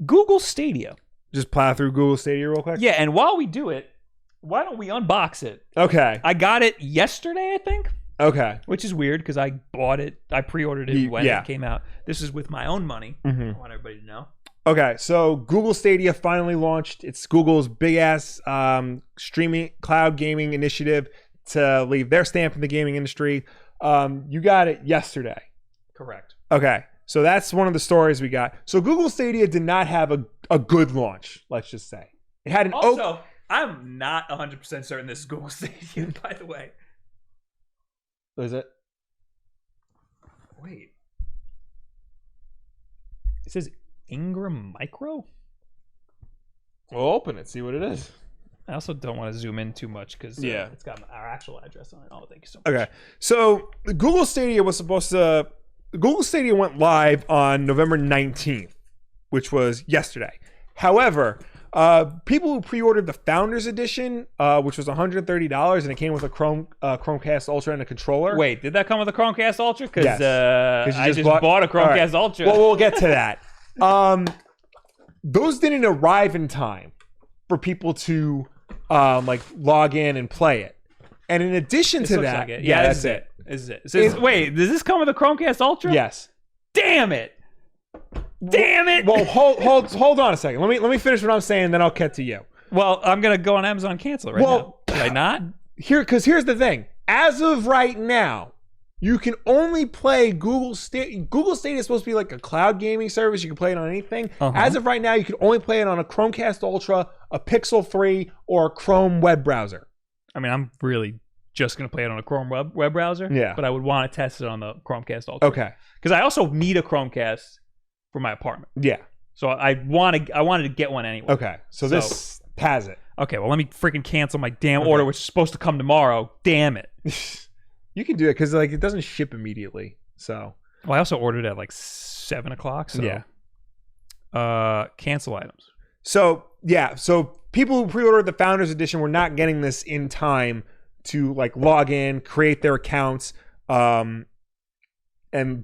Google Stadia. Just plow through Google Stadia real quick? Yeah, and while we do it, why don't we unbox it? Okay. I got it yesterday, I think. Okay. Which is weird because I bought it. I pre-ordered it when Yeah. it came out. This is with my own money. I want everybody to know. Okay, so Google Stadia finally launched. It's Google's big-ass streaming cloud gaming initiative to leave their stamp in the gaming industry. You got it yesterday. Correct. Okay, so that's one of the stories we got. So Google Stadia did not have a good launch, let's just say. It had an... Also, I'm not 100% certain this is Google Stadia, by the way. Is it? Wait. It says Ingram Micro? We'll open it, see what it is. I also don't want to zoom in too much because Yeah. it's got our actual address on it. Oh, thank you so much. Okay, so Google Stadia was supposed to... Google Stadia went live on November 19th, which was yesterday. However, people who pre-ordered the Founders Edition, which was $130, and it came with a Chromecast Ultra and a controller. Wait, did that come with a Chromecast Ultra? Because Yes. I just bought a Chromecast Ultra. Well, we'll get to that. Those didn't arrive in time for people to log in and play it. And in addition to that, like yeah, that's it. This is it. Wait, does this come with a Chromecast Ultra? Yes. Damn it! Damn it! Well, hold on a second. Let me finish what I'm saying, then I'll get to you. Well, I'm gonna go on Amazon and cancel it now. Did I not? Here's the thing. As of right now, you can only play Google Stadia. Google Stadia is supposed to be like a cloud gaming service. You can play it on anything. As of right now, you can only play it on a Chromecast Ultra, a Pixel 3, or a Chrome web browser. I mean, I'm really just going to play it on a Chrome web browser. Yeah. But I would want to test it on the Chromecast Ultra. Okay. Because I also need a Chromecast for my apartment. Yeah. So I wanted to get one anyway. Okay. So this has it. Okay, well, let me freaking cancel my damn order, which is supposed to come tomorrow. Damn it. You can do it because it doesn't ship immediately. So. Well, I also ordered at 7 o'clock. So. Yeah. Cancel items. So, yeah. So people who pre-ordered the Founders Edition were not getting this in time to log in, create their accounts, and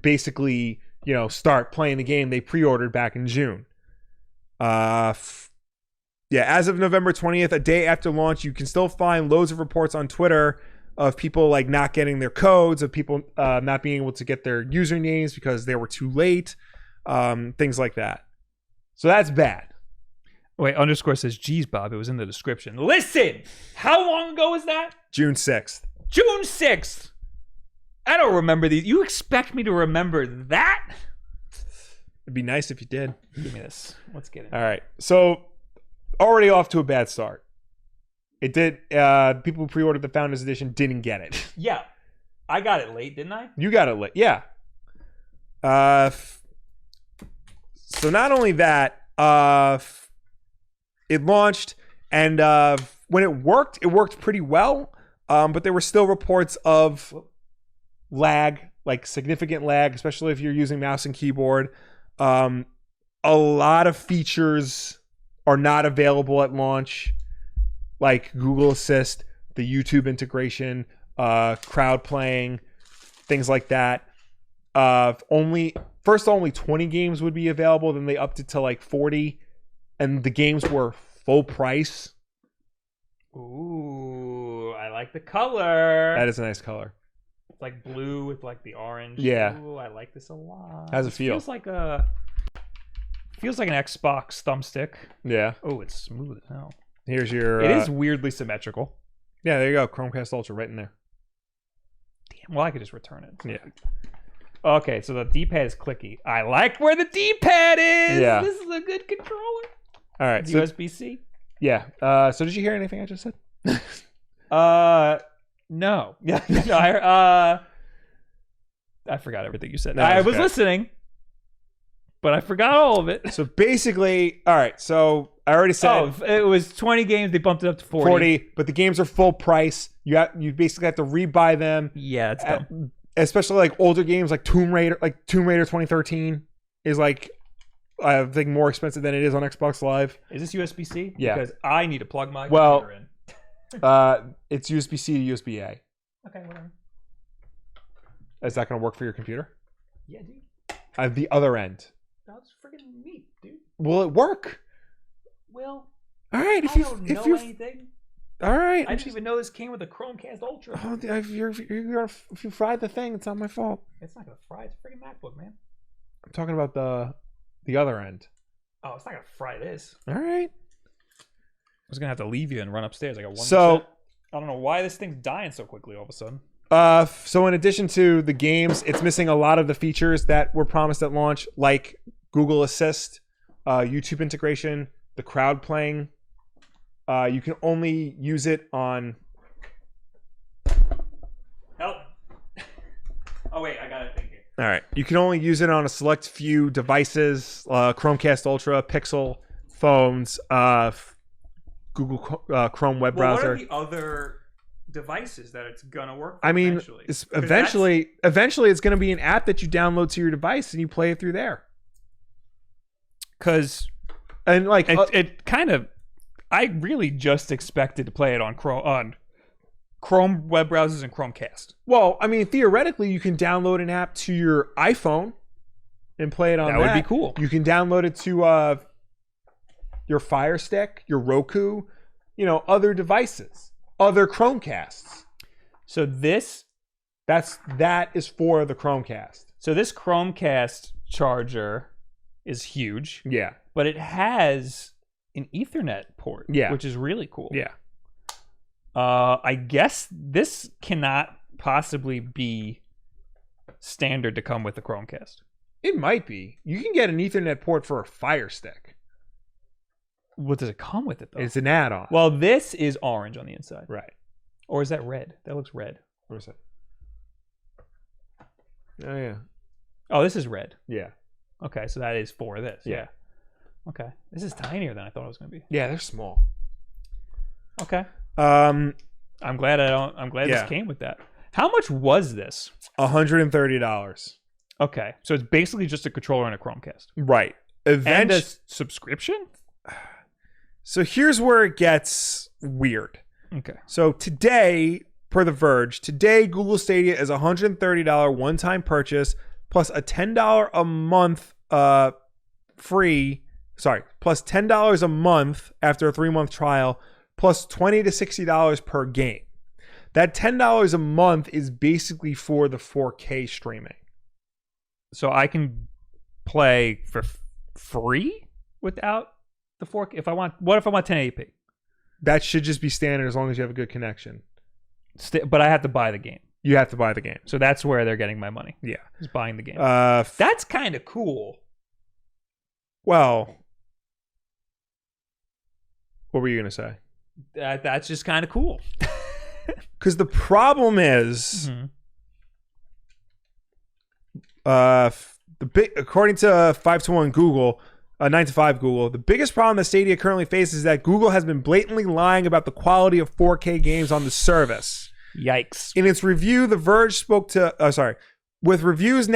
basically, start playing the game they pre-ordered back in June. As of November 20th, a day after launch, you can still find loads of reports on Twitter of people not getting their codes, of people not being able to get their usernames because they were too late, things like that. So that's bad. Wait, underscore says, geez, Bob, it was in the description. Listen, how long ago was that? June 6th. June 6th. I don't remember these. You expect me to remember that? It'd be nice if you did. Give me this. Let's get it. All right. So already off to a bad start. It did. People who pre-ordered the Founders Edition didn't get it. Yeah. I got it late, didn't I? You got it late. Yeah. So not only that, it launched, and when it worked pretty well. But there were still reports of lag, significant lag, especially if you're using mouse and keyboard. A lot of features are not available at launch, like Google Assist, the YouTube integration, crowd playing, things like that. Only 20 games would be available, then they upped it to 40, and the games were full price. Ooh, I like the color. That is a nice color. It's blue with the orange. Yeah. Ooh, I like this a lot. How's it feel? Feels like an Xbox thumbstick. Yeah. Oh, it's smooth as hell. Here's your... It is weirdly symmetrical. Yeah, there you go. Chromecast Ultra right in there. Damn, well, I could just return it. Yeah. Okay, so the D-pad is clicky. I like where the D-pad is. Yeah. This is a good controller. All right. So, USB-C. Yeah. So did you hear anything I just said? No. Yeah. No. I forgot everything you said. No, I was okay. listening, but I forgot all of it. So basically, all right. So I already said. Oh, it was 20 games. They bumped it up to 40. 40, but the games are full price. You basically have to rebuy them. Yeah, it's dumb. Especially older games like Tomb Raider 2013 is I think more expensive than it is on Xbox Live. Is this USB-C? Yeah. Because I need to plug my computer in. It's USB-C to USB-A. Okay, whatever. Is that going to work for your computer? Yeah, dude. At the other end. That's freaking neat, dude. will it work? Well, All right, I don't know anything. all right. I didn't even know this came with a Chromecast Ultra. Oh, if you fried the thing, it's not my fault. It's not gonna fry. It's a freaking MacBook, man. I'm talking about the other end. Oh, it's not gonna fry this. All right. I was gonna have to leave you and run upstairs. I got 1%. So I don't know why this thing's dying so quickly all of a sudden. so in addition to the games, it's missing a lot of the features that were promised at launch, like Google Assist, YouTube integration, the crowd playing. You can only use it on. Help! Oh wait, I got it. Thank you. All right, you can only use it on a select few devices: Chromecast Ultra, Pixel phones, Google Chrome web browser. What are the other devices that it's gonna work for I mean, eventually? Eventually, it's going to be an app that you download to your device and you play it through there. Because And like it kind of, I really just expected to play it on Chrome web browsers and Chromecast. well, I mean, theoretically, you can download an app to your iPhone and play it on that. That would be cool. You can download it to your Fire Stick, your Roku, other devices, other Chromecasts. So this That is for the Chromecast. this Chromecast charger is huge, Yeah. but it has an Ethernet port, Yeah. which is really cool. Yeah. I guess this cannot possibly be standard to come with the Chromecast. It might be. You can get an Ethernet port for a Fire Stick. What does it come with it though? It's an add-on. Well, this is orange on the inside. Right. Or is that red? That looks red. What is it? Oh, yeah. Oh, this is red. Yeah. Okay, so that is for this. Yeah. Okay. This is tinier than I thought it was going to be. Yeah, they're small. Okay. Um, I'm glad this came with that. How much was this? $130. Okay. So it's basically just a controller and a Chromecast. Right. And a subscription? So here's where it gets weird. Okay. So today, per The Verge, Google Stadia is a $130 one-time purchase plus a $10 a month plus $10 a month after a 3-month trial, plus $20 to $60 per game. That $10 a month is basically for the 4K streaming. So I can play for free without the 4K what if I want 1080p? That should just be standard as long as you have a good connection. But I have to buy the game. You have to buy the game. So that's where they're getting my money. Yeah. Is buying the game. That's kind of cool. Well, what were you going to say? That's just kind of cool. Because the problem is, according to 521 Google, 9 to 5 Google, the biggest problem that Stadia currently faces is that Google has been blatantly lying about the quality of 4K games on the service. Yikes. In its review, The Verge spoke to, with reviews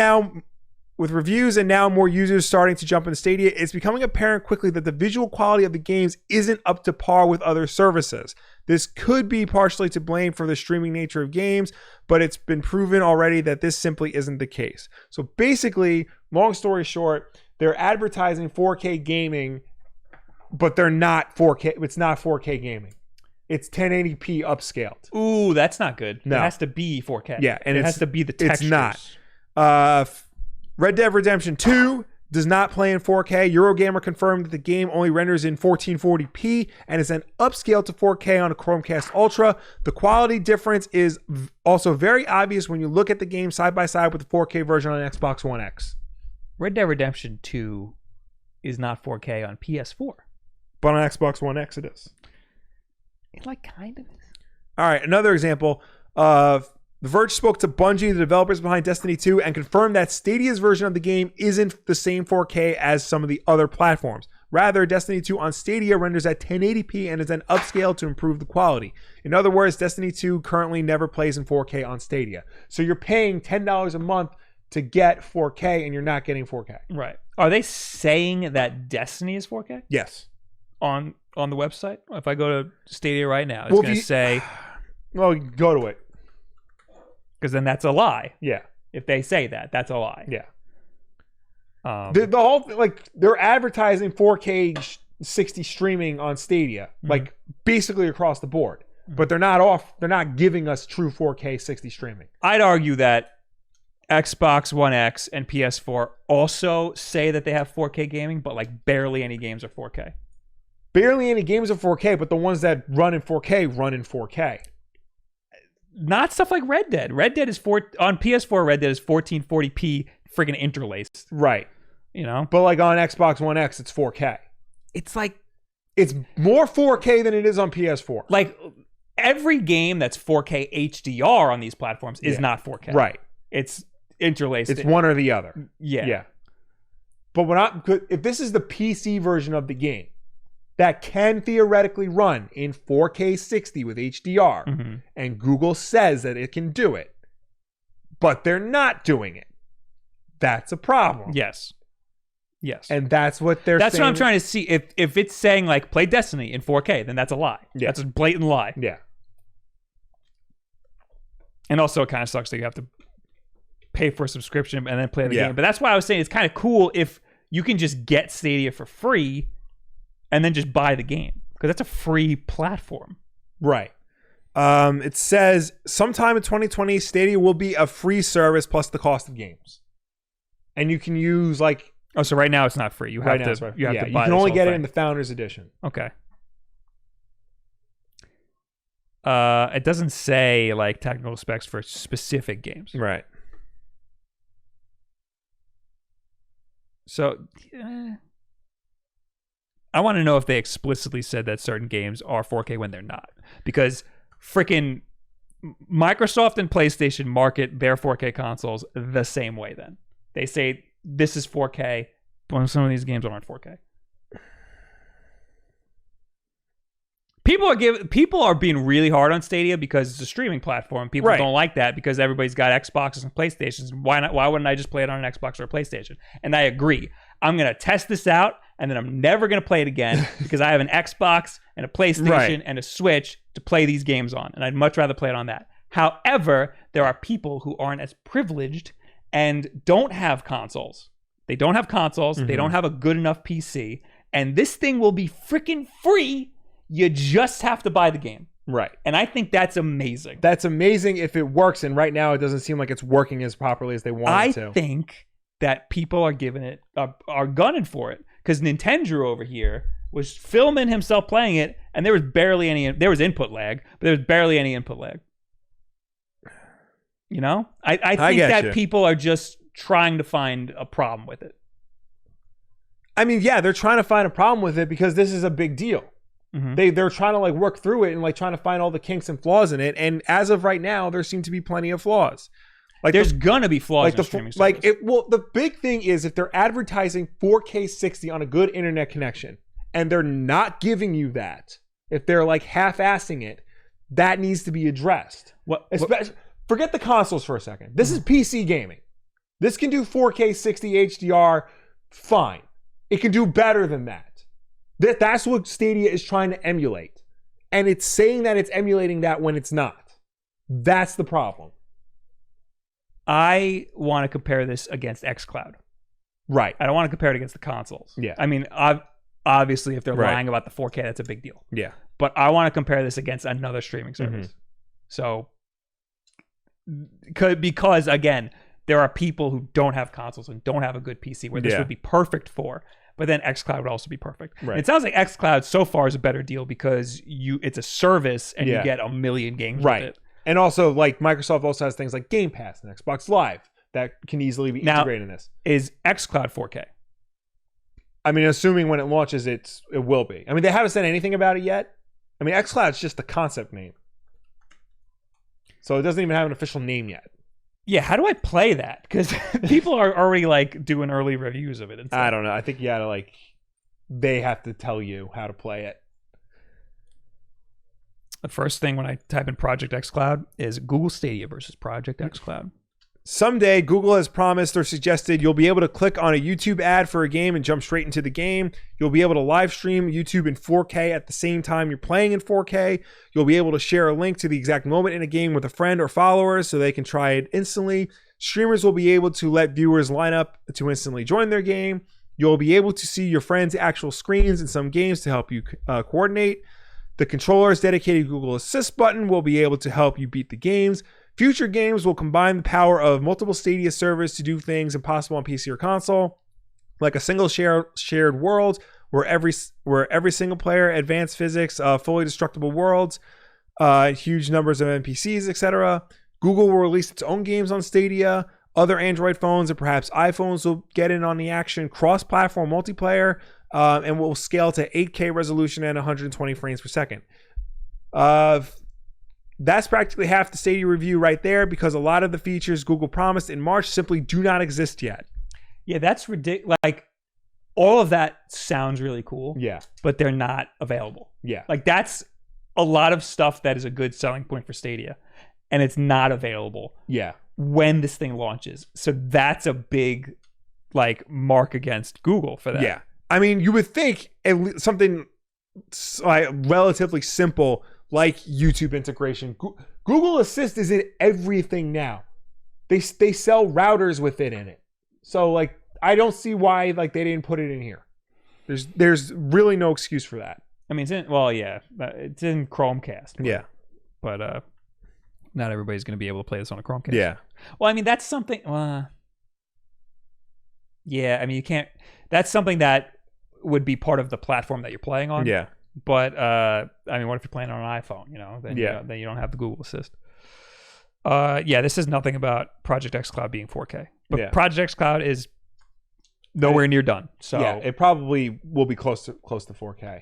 and now more users starting to jump into Stadia, it's becoming apparent quickly that the visual quality of the games isn't up to par with other services. This could be partially to blame for the streaming nature of games, but it's been proven already that this simply isn't the case. So basically, long story short, they're advertising 4K gaming, but they're not 4K. It's not 4K gaming. It's 1080p upscaled. Ooh, that's not good. No. It has to be 4K. Yeah, and it has to be the textures. It's not. Red Dead Redemption 2 does not play in 4K. Eurogamer confirmed that the game only renders in 1440p and is then upscaled to 4K on a Chromecast Ultra. The quality difference is also very obvious when you look at the game side by side with the 4K version on Xbox One X. Red Dead Redemption 2 is not 4K on PS4. But on Xbox One X it is. It kind of is. All right, another example. The Verge spoke to Bungie, the developers behind Destiny 2, and confirmed that Stadia's version of the game isn't the same 4K as some of the other platforms. Rather, Destiny 2 on Stadia renders at 1080p and is then upscaled to improve the quality. In other words, Destiny 2 currently never plays in 4K on Stadia. So you're paying $10 a month to get 4K and you're not getting 4K. Right. Are they saying that Destiny is 4K? Yes. On the website? If I go to Stadia right now, it's going to say... Well, go to it. Because then that's a lie. Yeah. If they say that, that's a lie. Yeah. The whole like they're advertising 4K 60 streaming on Stadia, like basically across the board. But they're not giving us true 4K 60 streaming. I'd argue that Xbox One X and PS4 also say that they have 4K gaming, but like barely any games are 4K. Barely any games are 4K, but the ones that run in 4K run in 4K. Not stuff like Red Dead. Red Dead is on PS4. Red Dead is 1440p freaking interlaced. Right. You know, but like on Xbox One X, it's 4K. It's like it's more 4K than it is on PS4. Like every game that's 4K HDR on these platforms is not 4K. Right. It's interlaced. It's one or the other. Yeah. But if this is the PC version of the game that can theoretically run in 4K 60 with HDR, and Google says that it can do it, but they're not doing it, that's a problem. Yes. And that's what they're saying. That's what I'm trying to see. If it's saying like play Destiny in 4K, then that's a lie. Yeah. That's a blatant lie. Yeah. And also it kind of sucks that you have to pay for a subscription and then play the game. But that's why I was saying it's kind of cool if you can just get Stadia for free and then just buy the game, because that's a free platform. Right. It says sometime in 2020, Stadia will be a free service plus the cost of games. And you can use like... Oh, so right now it's not free. You have to buy it. You can only get it in the Founders Edition. Okay. It doesn't say like technical specs for specific games. Right. So I want to know if they explicitly said that certain games are 4K when they're not. Because freaking Microsoft and PlayStation market their 4K consoles the same way then. They say this is 4K, but some of these games aren't 4K. People are being really hard on Stadia because it's a streaming platform. People don't like that because everybody's got Xboxes and PlayStations. Why wouldn't I just play it on an Xbox or a PlayStation? And I agree. I'm going to test this out, and then I'm never going to play it again because I have an Xbox and a PlayStation and a Switch to play these games on, and I'd much rather play it on that. However, there are people who aren't as privileged and don't have consoles. They don't have consoles. They don't have a good enough PC, and this thing will be freaking free. You just have to buy the game. Right. And I think that's amazing. That's amazing if it works. And right now it doesn't seem like it's working as properly as they want it to. I think that people are giving it, are gunning for it. Because Nintendo over here was filming himself playing it, and there was barely any, there was input lag, but there was barely any input lag. You know? I think that people are just trying to find a problem with it. I mean, yeah, they're trying to find a problem with it because this is a big deal. They're trying to like work through it and like trying to find all the kinks and flaws in it. And as of right now, there seem to be plenty of flaws. Like there's gonna be flaws in streaming service. The big thing is if they're advertising 4K 60 on a good internet connection and they're not giving you that, if they're like half-assing it, that needs to be addressed. Forget the consoles for a second. This is PC gaming. This can do 4K 60 HDR fine. It can do better than that. That's what Stadia is trying to emulate. And it's saying that it's emulating that when it's not. That's the problem. I want to compare this against xCloud. Right. I don't want to compare it against the consoles. Yeah. I mean, obviously, if they're lying about the 4K, that's a big deal. Yeah. But I want to compare this against another streaming service. So, because, again, there are people who don't have consoles and don't have a good PC where this would be perfect for. But then xCloud would also be perfect. Right. It sounds like xCloud so far is a better deal because it's a service and you get a million games with it. And also, like, Microsoft also has things like Game Pass and Xbox Live that can easily be integrated in this. Is xCloud 4K? I mean, assuming when it launches, it will be. I mean, they haven't said anything about it yet. I mean, xCloud's just the concept name. So it doesn't even have an official name yet. Yeah, how do I play that? Because people are already like doing early reviews of it. And stuff. I don't know. I think you gotta they have to tell you how to play it. The first thing when I type in Project xCloud is Google Stadia versus Project xCloud. Someday, Google has promised or suggested you'll be able to click on a YouTube ad for a game and jump straight into the game. You'll be able to live stream YouTube in 4K at the same time you're playing in 4K. You'll be able to share a link to the exact moment in a game with a friend or followers so they can try it instantly. Streamers will be able to let viewers line up to instantly join their game. You'll be able to see your friends' actual screens in some games to help you coordinate. The controller's dedicated Google Assist button will be able to help you beat the games. Future games will combine the power of multiple Stadia servers to do things impossible on PC or console, like a single shared world where every single player, advanced physics, fully destructible worlds, huge numbers of NPCs, etc. Google will release its own games on Stadia. Other Android phones and perhaps iPhones will get in on the action. Cross-platform multiplayer, and will scale to 8K resolution and 120 frames per second. That's practically half the Stadia review right there, because a lot of the features Google promised in March simply do not exist yet. Yeah, that's ridiculous. Like, all of that sounds really cool. Yeah. But they're not available. Yeah. Like, that's a lot of stuff that is a good selling point for Stadia, and it's not available. Yeah. When this thing launches. So that's a big, like, mark against Google for that. Yeah. I mean, you would think something like relatively simple like YouTube integration. Google Assist is in everything now. They sell routers with it in it. So, like, I don't see why, like, they didn't put it in here. There's really no excuse for that. I mean, it's in Chromecast. Yeah. But not everybody's going to be able to play this on a Chromecast. Yeah. Well, I mean, that's something. Yeah, I mean, you can't. That's something that would be part of the platform that you're playing on. Yeah. But I mean, what if you're playing on an iPhone? You know, then you don't have the Google Assist. Yeah, this is nothing about Project xCloud being 4K, but Project xCloud is nowhere near done. So yeah, it probably will be close to 4K.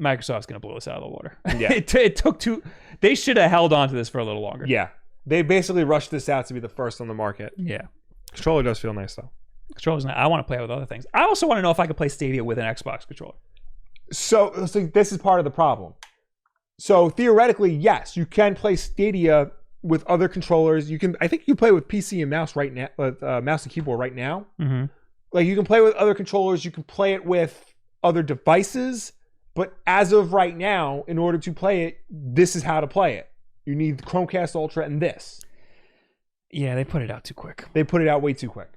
Microsoft's going to blow us out of the water. Yeah. it took they should have held on to this for a little longer. Yeah. They basically rushed this out to be the first on the market. Yeah. Controller does feel nice, though. Controller's not. I want to play with other things. I also want to know if I could play Stadia with an Xbox controller. So this is part of the problem. So theoretically, yes, you can play Stadia with other controllers. I think you can play with PC and mouse right now, with mouse and keyboard right now. Mm-hmm. Like, you can play with other controllers. You can play it with other devices. But as of right now, in order to play it, this is how to play it. You need the Chromecast Ultra and this. Yeah, they put it out too quick. They put it out way too quick.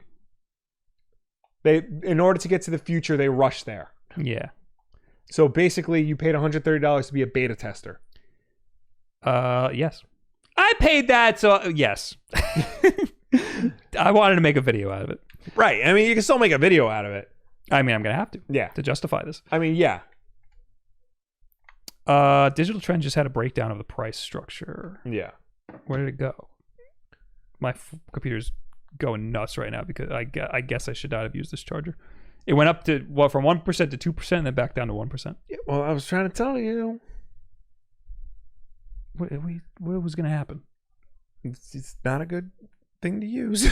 In order to get to the future, they rushed there. Yeah. So basically, you paid $130 to be a beta tester. Yes. I paid that, so yes. I wanted to make a video out of it. Right. I mean, you can still make a video out of it. I mean, I'm going to have to. Yeah. To justify this. I mean, yeah. Digital Trend just had a breakdown of the price structure. Yeah. Where did it go? My computer's going nuts right now because I guess I should not have used this charger. It went up to from 1% to 2% and then back down to 1%. Yeah, well, I was trying to tell you. What was going to happen? It's not a good thing to use.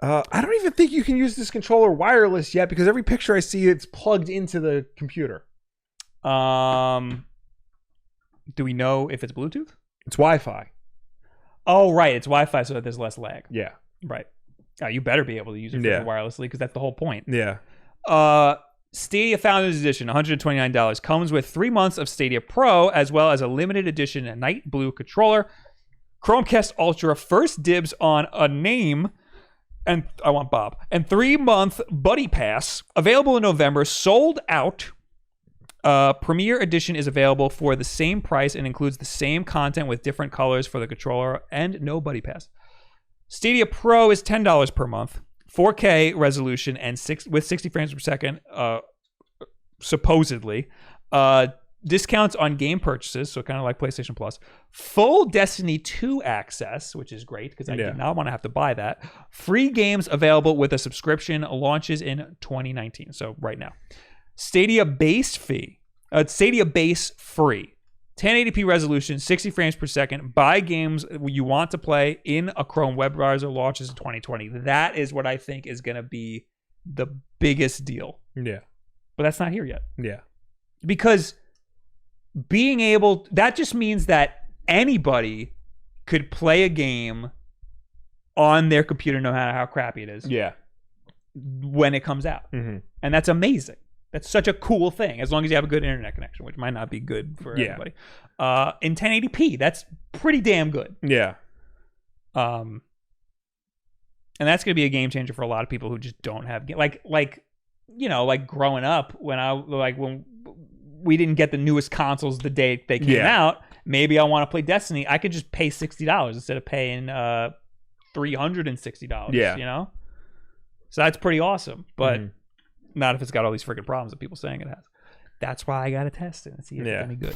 I don't even think you can use this controller wireless yet, because every picture I see, it's plugged into the computer. Do we know if it's Bluetooth? It's Wi-Fi. Oh, right. It's Wi-Fi, so that there's less lag. Yeah. Right. You better be able to use it wirelessly, because that's the whole point. Yeah. Stadia Founders Edition, $129, comes with 3 months of Stadia Pro, as well as a limited edition Night Blue controller. Chromecast Ultra, first dibs on a name, and I want Bob. And 3-month Buddy Pass, available in November, sold out. Premier Edition is available for the same price and includes the same content with different colors for the controller and no Buddy Pass. Stadia Pro is $10 per month, 4K resolution, and with 60 frames per second, supposedly. Discounts on game purchases, so kind of like PlayStation Plus. Full Destiny 2 access, which is great because I do not want to have to buy that. Free games available with a subscription, launches in 2019, so right now. Stadia base free, 1080p resolution, 60 frames per second. Buy games you want to play in a Chrome web browser, launches in 2020. That is what I think is going to be the biggest deal. Yeah. But that's not here yet. Yeah. Because that just means that anybody could play a game on their computer, no matter how crappy it is. Yeah. When it comes out. Mm-hmm. And that's amazing. That's such a cool thing, as long as you have a good internet connection, which might not be good for everybody. In 1080p, that's pretty damn good. Yeah. And that's going to be a game changer for a lot of people who just don't have like growing up when we didn't get the newest consoles the day they came out. Maybe I want to play Destiny. I could just pay $60 instead of paying $360. Yeah. You know, so that's pretty awesome. But not if it's got all these freaking problems that people saying it has. That's why I got to test it and see if it's any good.